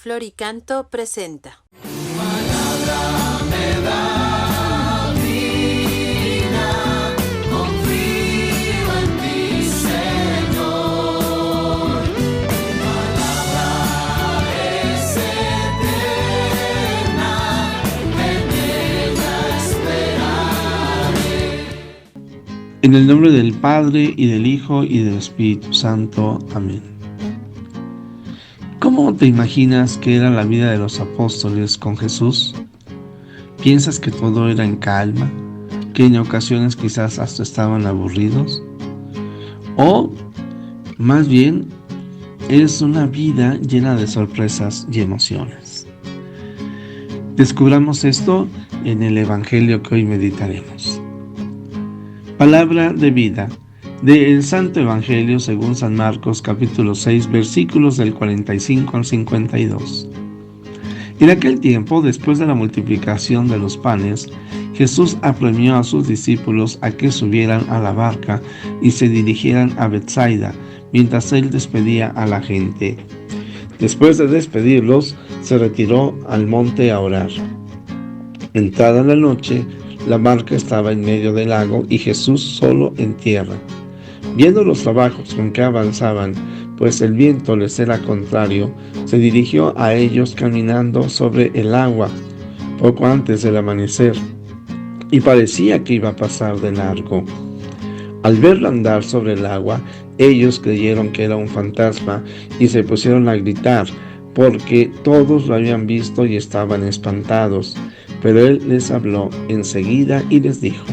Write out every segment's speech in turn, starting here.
Floricanto presenta. Palabra me da vida, confío en ti, Señor. Palabra es eterna, en ella esperaré. En el nombre del Padre, y del Hijo, y del Espíritu Santo. Amén. ¿Cómo te imaginas que era la vida de los apóstoles con Jesús? ¿Piensas que todo era en calma? ¿Que en ocasiones quizás hasta estaban aburridos? ¿O más bien es una vida llena de sorpresas y emociones? Descubramos esto en el Evangelio que hoy meditaremos. Palabra de vida del Santo Evangelio según San Marcos, capítulo 6, versículos del 45 al 52. En aquel tiempo, después de la multiplicación de los panes, Jesús apremió a sus discípulos a que subieran a la barca y se dirigieran a Betsaida, mientras él despedía a la gente. Después de despedirlos, se retiró al monte a orar. Entrada la noche, la barca estaba en medio del lago y Jesús solo en tierra. Viendo los trabajos con que avanzaban, pues el viento les era contrario, se dirigió a ellos caminando sobre el agua, poco antes del amanecer, y parecía que iba a pasar de largo. Al verlo andar sobre el agua, ellos creyeron que era un fantasma y se pusieron a gritar, porque todos lo habían visto y estaban espantados. Pero él les habló enseguida y les dijo: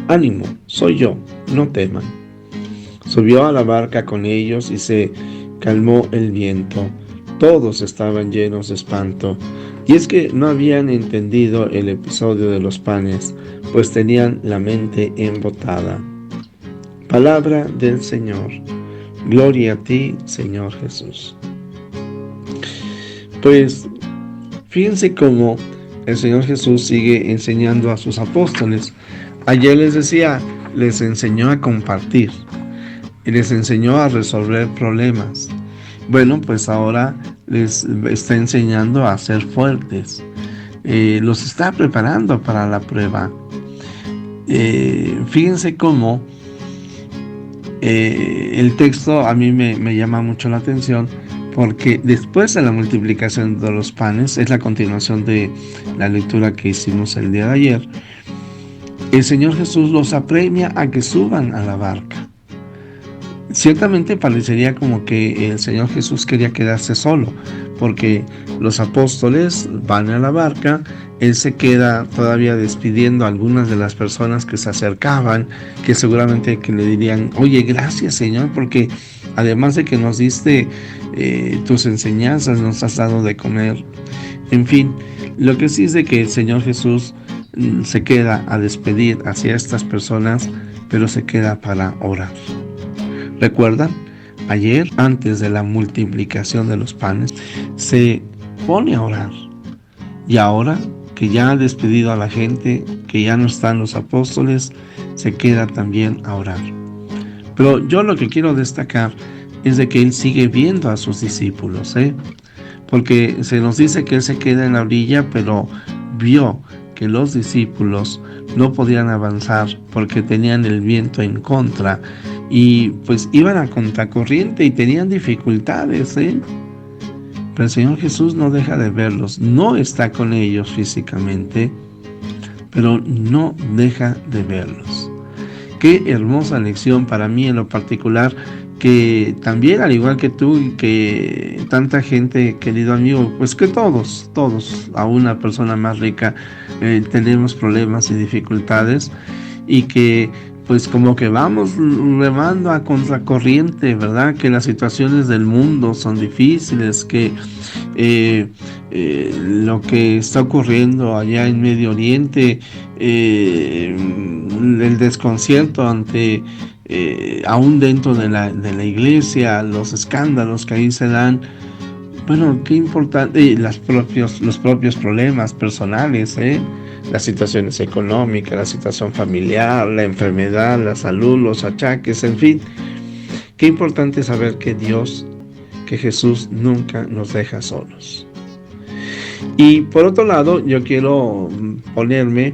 «Ánimo, soy yo, no teman». Subió a la barca con ellos y se calmó el viento. Todos estaban llenos de espanto, y es que no habían entendido el episodio de los panes, pues tenían la mente embotada. Palabra del Señor. Gloria a ti, Señor Jesús. Pues fíjense cómo el Señor Jesús sigue enseñando a sus apóstoles. Ayer les decía, les enseñó a compartir y les enseñó a resolver problemas. Bueno, pues ahora les está enseñando a ser fuertes. Los está preparando para la prueba. Fíjense cómo el texto a mí me llama mucho la atención, porque después de la multiplicación de los panes, es la continuación de la lectura que hicimos el día de ayer, el Señor Jesús los apremia a que suban a la barca. Ciertamente parecería como que el Señor Jesús quería quedarse solo, porque los apóstoles van a la barca, Él se queda todavía despidiendo a algunas de las personas que se acercaban, que seguramente que le dirían: «Oye, gracias, Señor, porque además de que nos diste tus enseñanzas, nos has dado de comer». En fin, lo que sí es de que el Señor Jesús se queda a despedir hacia estas personas, pero se queda para orar. ¿Recuerdan? Ayer, antes de la multiplicación de los panes, se pone a orar. Y ahora que ya ha despedido a la gente, que ya no están los apóstoles, se queda también a orar. Pero yo lo que quiero destacar es de que Él sigue viendo a sus discípulos, porque se nos dice que Él se queda en la orilla, pero vio que los discípulos no podían avanzar porque tenían el viento en contra y pues iban a contracorriente y tenían dificultades, Pero el Señor Jesús no deja de verlos, no está con ellos físicamente, pero no deja de verlos. Qué hermosa lección para mí en lo particular, que también, al igual que tú y que tanta gente, querido amigo, pues que todos, a una persona más rica, tenemos problemas y dificultades, y que pues como que vamos remando a contracorriente, ¿verdad? Que las situaciones del mundo son difíciles, que lo que está ocurriendo allá en Medio Oriente, el desconcierto ante, aún dentro de la iglesia, los escándalos que ahí se dan. Bueno, qué importante, los propios problemas personales, las situaciones económicas, la situación familiar, la enfermedad, la salud, los achaques, en fin. Qué importante saber que Dios, que Jesús nunca nos deja solos. Y por otro lado, yo quiero ponerme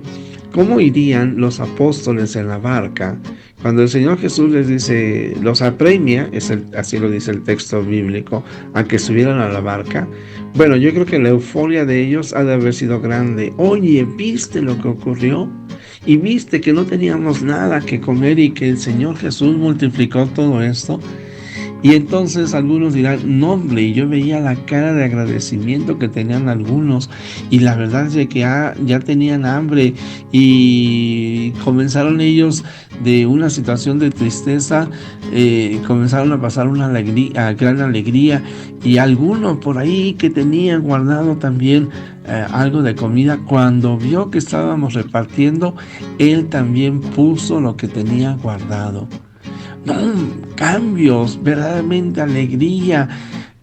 cómo irían los apóstoles en la barca. Cuando el Señor Jesús les dice, los apremia, así lo dice el texto bíblico, a que subieran a la barca. Bueno, yo creo que la euforia de ellos ha de haber sido grande. Oye, ¿viste lo que ocurrió? ¿Y viste que no teníamos nada que comer y que el Señor Jesús multiplicó todo esto? Y entonces algunos dirán, no hombre, y yo veía la cara de agradecimiento que tenían algunos, y la verdad es de que ya tenían hambre, y comenzaron ellos de una situación de tristeza, comenzaron a pasar una gran alegría, y alguno por ahí que tenía guardado también algo de comida, cuando vio que estábamos repartiendo, él también puso lo que tenía guardado. No, cambios, verdaderamente alegría,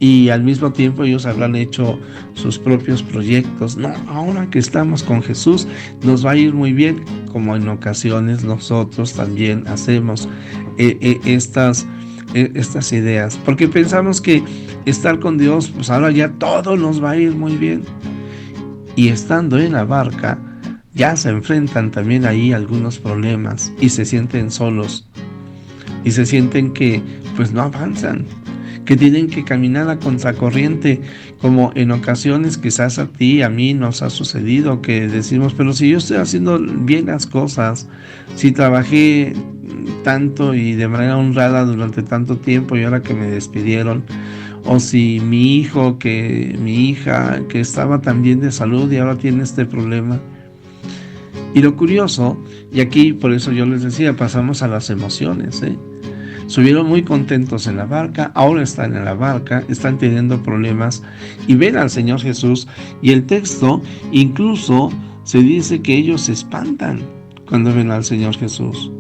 y al mismo tiempo ellos habrán hecho sus propios proyectos. No, ahora que estamos con Jesús nos va a ir muy bien, como en ocasiones nosotros también hacemos estas ideas, porque pensamos que estar con Dios, pues ahora ya todo nos va a ir muy bien, y estando en la barca ya se enfrentan también ahí algunos problemas y se sienten solos. Y se sienten que pues no avanzan, que tienen que caminar a contracorriente, como en ocasiones quizás a ti, a mí nos ha sucedido, que decimos, pero si yo estoy haciendo bien las cosas, si trabajé tanto y de manera honrada durante tanto tiempo y ahora que me despidieron, o si mi hija que estaba tan bien de salud y ahora tiene este problema. Y lo curioso, y aquí por eso yo les decía, pasamos a las emociones, Subieron muy contentos en la barca, ahora están en la barca, están teniendo problemas y ven al Señor Jesús, y el texto incluso se dice que ellos se espantan cuando ven al Señor Jesús.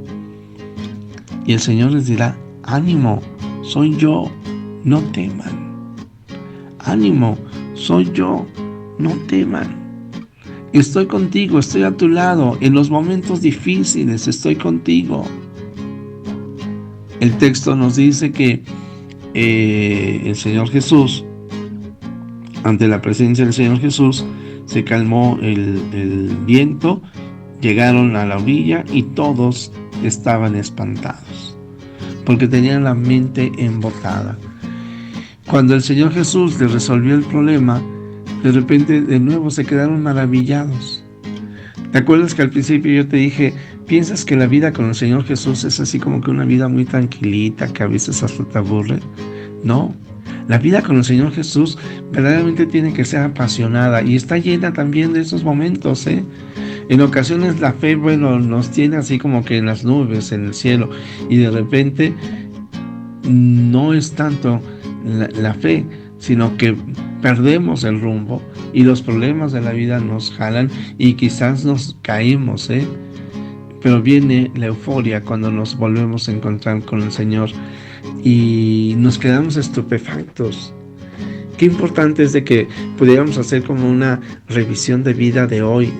Y el Señor les dirá, ánimo, soy yo, no teman. Ánimo, soy yo, no teman. Estoy contigo, estoy a tu lado, en los momentos difíciles estoy contigo. El texto nos dice que el Señor Jesús, ante la presencia del Señor Jesús, se calmó el viento, llegaron a la orilla y todos estaban espantados, porque tenían la mente embotada. Cuando el Señor Jesús les resolvió el problema, de repente de nuevo se quedaron maravillados. ¿Te acuerdas que al principio yo te dije, piensas que la vida con el Señor Jesús es así como que una vida muy tranquilita, que a veces hasta te aburre? No, la vida con el Señor Jesús verdaderamente tiene que ser apasionada y está llena también de esos momentos, En ocasiones la fe, nos tiene así como que en las nubes, en el cielo, y de repente no es tanto la fe, sino que perdemos el rumbo y los problemas de la vida nos jalan y quizás nos caímos, pero viene la euforia cuando nos volvemos a encontrar con el Señor y nos quedamos estupefactos. Qué importante es de que pudiéramos hacer como una revisión de vida de hoy,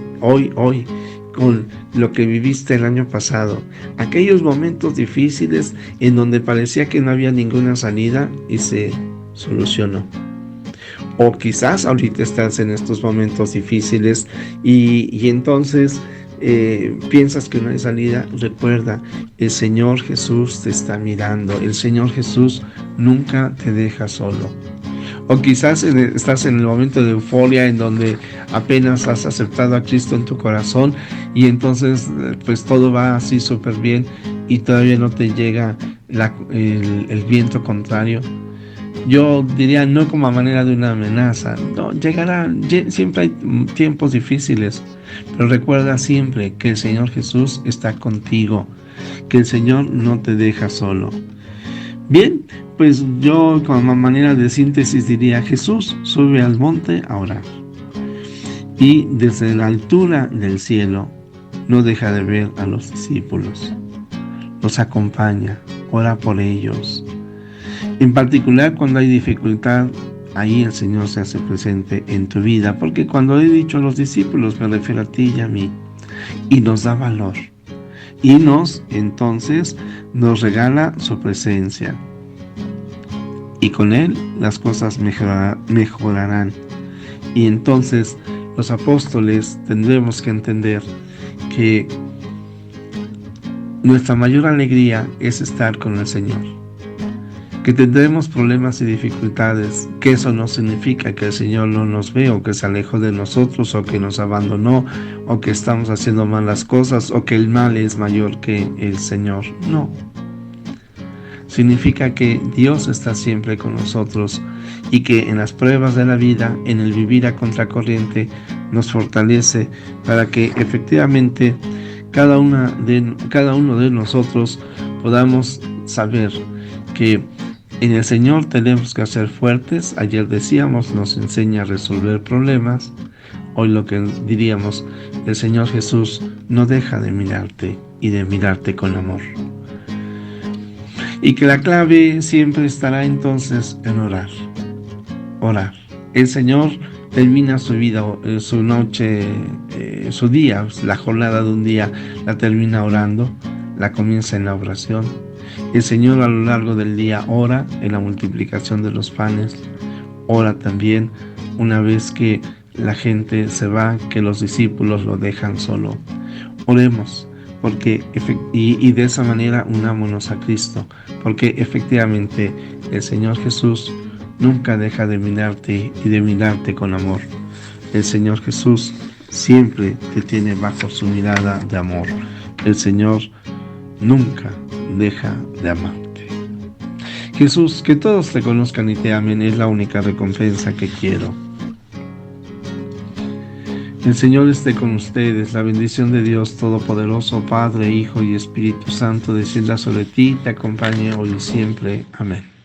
con lo que viviste el año pasado, aquellos momentos difíciles en donde parecía que no había ninguna salida y se solucionó. O quizás ahorita estás en estos momentos difíciles y entonces piensas que no hay salida. Recuerda, el Señor Jesús te está mirando, el Señor Jesús nunca te deja solo. O quizás estás en el momento de euforia en donde apenas has aceptado a Cristo en tu corazón y entonces pues todo va así súper bien y todavía no te llega el viento contrario. Yo diría, no como a manera de una amenaza, no, llegará, siempre hay tiempos difíciles, pero recuerda siempre que el Señor Jesús está contigo, que el Señor no te deja solo. Bien, pues yo como manera de síntesis diría, Jesús sube al monte a orar y desde la altura del cielo no deja de ver a los discípulos, los acompaña, ora por ellos. En particular cuando hay dificultad, ahí el Señor se hace presente en tu vida, porque cuando he dicho a los discípulos, me refiero a ti y a mí, y nos da valor, y entonces nos regala su presencia, y con Él las cosas mejorarán, Y entonces los apóstoles tendremos que entender que nuestra mayor alegría es estar con el Señor. Que tendremos problemas y dificultades, que eso no significa que el Señor no nos ve, o que se alejó de nosotros, o que nos abandonó, o que estamos haciendo malas cosas, o que el mal es mayor que el Señor. No. Significa que Dios está siempre con nosotros y que en las pruebas de la vida, en el vivir a contracorriente, nos fortalece para que efectivamente cada uno de nosotros podamos saber que en el Señor tenemos que ser fuertes. Ayer decíamos, nos enseña a resolver problemas. Hoy lo que diríamos, el Señor Jesús no deja de mirarte y de mirarte con amor. Y que la clave siempre estará entonces en orar. Orar. El Señor termina su vida, su noche, su día, la jornada de un día, la termina orando, la comienza en la oración. El Señor a lo largo del día ora en la multiplicación de los panes, ora también una vez que la gente se va, que los discípulos lo dejan solo. Oremos, porque y de esa manera unámonos a Cristo, porque efectivamente el Señor Jesús nunca deja de mirarte y de mirarte con amor. El Señor Jesús siempre te tiene bajo su mirada de amor. El Señor nunca deja de amarte. Jesús, que todos te conozcan y te amen es la única recompensa que quiero. El Señor esté con ustedes. La bendición de Dios Todopoderoso, Padre, Hijo y Espíritu Santo, descienda sobre ti y te acompañe hoy y siempre. Amén.